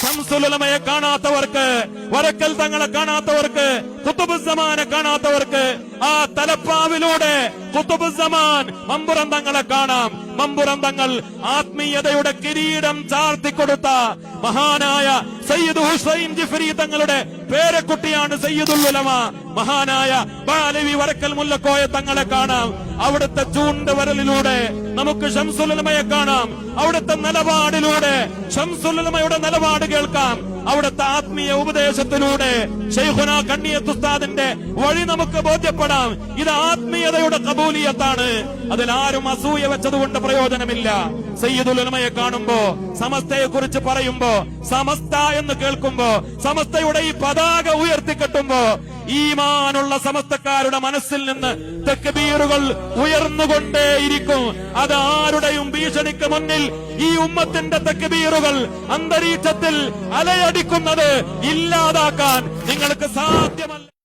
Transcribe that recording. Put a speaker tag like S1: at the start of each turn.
S1: ശംസുൽ ഉലമയെ കാണാത്തവർക്ക്, വരക്കൽ തങ്ങളെ കാണാത്തവർക്ക്, ഖുതുബുസ്സമാനെ കാണാത്തവർക്ക് ആ തലപ്പാവിലൂടെ ഖുതുബുസ്സമാൻ മമ്പുറം തങ്ങളെ കാണാം. മമ്പുറം തങ്ങൾ ആത്മീയതയുടെ കിരീടം ചാർത്തിക്കൊടുത്ത മഹാനായ സയ്യിദ് ഹുസൈൻ ജിഫ്രി തങ്ങളുടെ പേരക്കുട്ടിയാണ് സയ്യിദുൽ ഉലമ. മഹാനായ ബാലവി വരക്കൽ മുല്ലക്കോയ തങ്ങളെ കാണാം. അവിടുത്തെ ചൂണ്ടുവരലിലൂടെ നമുക്ക് ശംസുൽ ഉലമയെ കാണാം. അവിടുത്തെ നിലപാടിലൂടെ ശംസുൽ ഉലമയുടെ നിലപാട് കേൾക്കാം. അവിടുത്തെ ആത്മീയ ഉപദേശത്തിലൂടെ ശൈഖുനാ കണ്ണിയത്ത് ഉസ്താദിന്റെ വഴി നമുക്ക് ബോധ്യപ്പെടാം. ഇത് ആത്മീയതയുടെ കബൂലിയത്താണ്. അതിലാരും അസൂയ വെച്ചതുകൊണ്ട് പ്രയോജനമില്ല. സയ്യിദുൽ ഉലമയെ കാണുമ്പോ, സമസ്തയെ കുറിച്ച് പറയുമ്പോ, സമസ്ത എന്ന് കേൾക്കുമ്പോ, സമസ്തയുടെ ഈ പതാക ഉയർത്തിക്കെട്ടുമ്പോ ഈമാനുള്ള സമസ്തക്കാരുടെ മനസ്സിൽ നിന്ന് തക്ബീറുകൾ ഉയർന്നുകൊണ്ടേയിരിക്കും. അത് ആരുടെയും ഭീഷണിക്ക് മുന്നിൽ ഈ ഉമ്മത്തിന്റെ തക്ബീറുകൾ അന്തരീക്ഷത്തിൽ അലയടിക്കുന്നത് ഇല്ലാതാക്കാൻ നിങ്ങൾക്ക് സാധ്യമല്ല.